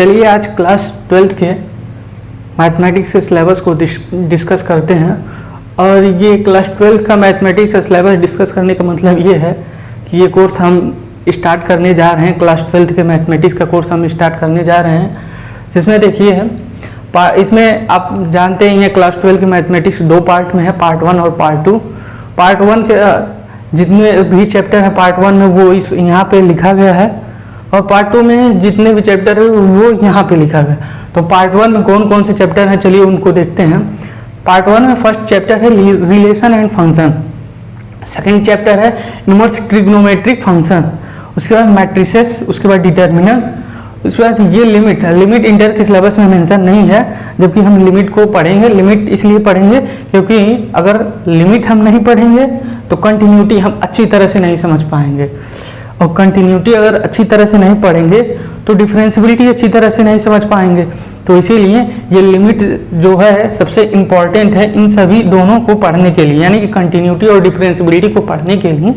चलिए आज class 12th के मैथमेटिक्स के सिलेबस को डिस्कस करते हैं। और ये क्लास 12th का मैथमेटिक्स का सिलेबस डिस्कस करने का मतलब ये है कि ये कोर्स हम स्टार्ट करने जा रहे हैं। क्लास 12th के मैथमेटिक्स का कोर्स हम स्टार्ट करने जा रहे हैं, जिसमें देखिए इसमें आप जानते हैं ये क्लास 12 के मैथमेटिक्स दो पार्ट में है, पार्ट 1 और पार्ट 2। पार्ट 1 के जितने भी चैप्टर हैं पार्ट 1 में वो इस यहाँ पे लिखा गया है, और पार्ट 2 में जितने भी चैप्टर है वो यहाँ पे लिखा गया। तो पार्ट 1 में कौन कौन से चैप्टर हैं चलिए उनको देखते हैं। पार्ट 1 में फर्स्ट चैप्टर है relation and function, second chapter है इनवर्स ट्रिग्नोमेट्रिक फंक्शन, उसके बाद मैट्रिसेस, उसके बाद डिटर्मिनेंट्स, उसके बाद ये लिमिट इंटर के सिलेबस में मेंशन नहीं है, जबकि हम लिमिट को पढ़ेंगे। लिमिट इसलिए पढ़ेंगे क्योंकि अगर लिमिट हम नहीं पढ़ेंगे तो कंटिन्यूटी हम अच्छी तरह से नहीं समझ पाएंगे, और कंटिन्यूटी अगर अच्छी तरह से नहीं पढ़ेंगे तो डिफरेंशियबिलिटी अच्छी तरह से नहीं समझ पाएंगे। तो इसीलिए ये लिमिट जो है सबसे इम्पॉर्टेंट है इन सभी दोनों को पढ़ने के लिए, यानी कि कंटिन्यूटी और डिफरेंशियबिलिटी को पढ़ने के लिए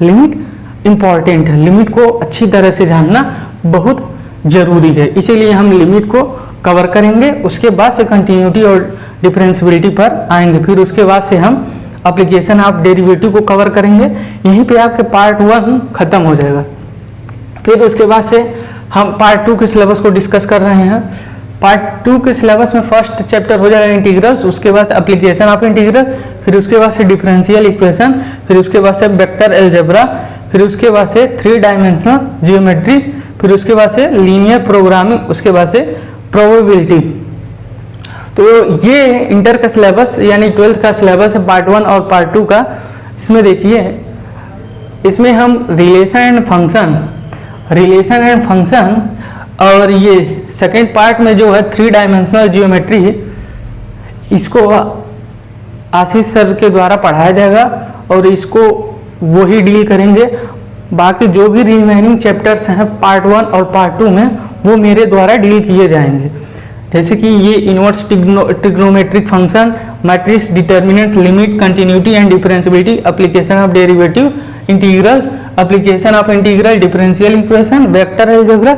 लिमिट इम्पॉर्टेंट है। लिमिट को अच्छी तरह से जानना बहुत जरूरी है, इसीलिए हम लिमिट को कवर करेंगे। उसके बाद से कंटिन्यूटी और डिफरेंशियबिलिटी पर आएंगे, फिर उसके बाद से हम एप्लीकेशन ऑफ डेरिवेटिव को कवर करेंगे। यहीं पे आपके पार्ट 1 खत्म हो जाएगा। फिर उसके बाद से हम पार्ट 2 के सिलेबस को डिस्कस कर रहे हैं। पार्ट 2 के सिलेबस में फर्स्ट चैप्टर हो जाएगा इंटीग्रल्स, उसके बाद एप्लीकेशन ऑफ इंटीग्रल, फिर उसके बाद से डिफरेंशियल इक्वेशन, फिर उसके बाद से वेक्टर अलजेब्रा, फिर उसके बाद से 3 डायमेंशनल जियोमेट्री, फिर उसके बाद से लीनियर प्रोग्रामिंग, उसके बाद से प्रोबेबिलिटी। तो ये इंटर का सिलेबस यानी 12th का सिलेबस है पार्ट 1 और पार्ट 2 का। इसमें देखिए इसमें हम रिलेशन एंड फंक्शन और ये सेकेंड पार्ट में जो है 3 डायमेंशनल जियोमेट्री है, इसको आशीष सर के द्वारा पढ़ाया जाएगा और इसको वही डील करेंगे। बाकी जो भी रिमेनिंग चैप्टर्स हैं पार्ट 1 और पार्ट 2 में वो मेरे द्वारा डील किए जाएंगे, जैसे कि ये inverse trigonometric function, matrix, determinants, limit, continuity and differentiability, application of derivative, integral, application of integral, differential equation, vector algebra,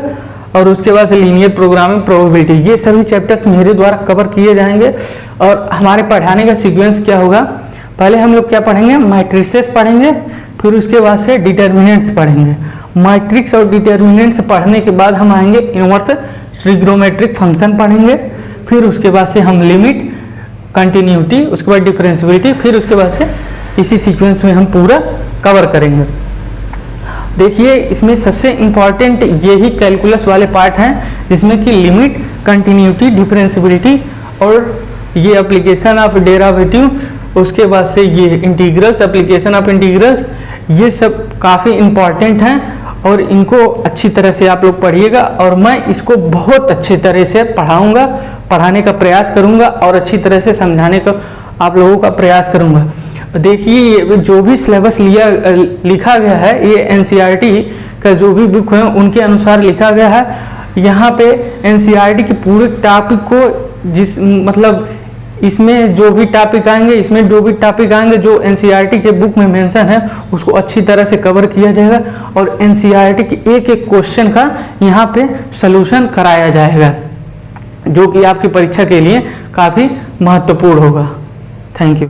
और उसके बाद से लीनियर प्रोग्रामिंग, प्रोबेबिलिटी। ये सभी चैप्टर्स मेरे द्वारा कवर किए जाएंगे। और हमारे पढ़ाने का सीक्वेंस क्या होगा, पहले हम लोग क्या पढ़ेंगे, मैट्रिसेस पढ़ेंगे, फिर उसके बाद से डिटर्मिनेंट्स पढ़ेंगे। मैट्रिक्स और डिटर्मिनेंट्स पढ़ने के बाद हम आएंगे इनवर्स ट्रिग्नोमेट्रिक फंक्शन पढ़ेंगे, फिर उसके बाद से हम लिमिट, कंटिन्यूटी, उसके बाद डिफरेंशियबिलिटी, फिर उसके बाद से इसी सीक्वेंस में हम पूरा कवर करेंगे। देखिए इसमें सबसे इम्पॉर्टेंट यही कैलकुलस वाले पार्ट हैं, जिसमें कि लिमिट, कंटिन्यूटी, डिफरेंशियबिलिटी और ये एप्लीकेशन ऑफ डेरिवेटिव, उसके बाद से ये इंटीग्रल्स, एप्लीकेशन ऑफ इंटीग्रल्स, ये सब काफ़ी इम्पॉर्टेंट हैं और इनको अच्छी तरह से आप लोग पढ़िएगा। और मैं इसको बहुत अच्छी तरह से पढ़ाऊंगा, पढ़ाने का प्रयास करूंगा और अच्छी तरह से समझाने का आप लोगों का प्रयास करूंगा। देखिए जो भी सिलेबस लिखा गया है, ये NCERT का जो भी बुक है उनके अनुसार लिखा गया है। यहाँ पे NCERT के पूरे टॉपिक को इसमें जो भी टॉपिक आएंगे जो NCERT के बुक में मेंशन है उसको अच्छी तरह से कवर किया जाएगा, और NCERT के एक एक क्वेश्चन का यहाँ पे सलूशन कराया जाएगा, जो कि आपकी परीक्षा के लिए काफ़ी महत्वपूर्ण होगा। Thank you.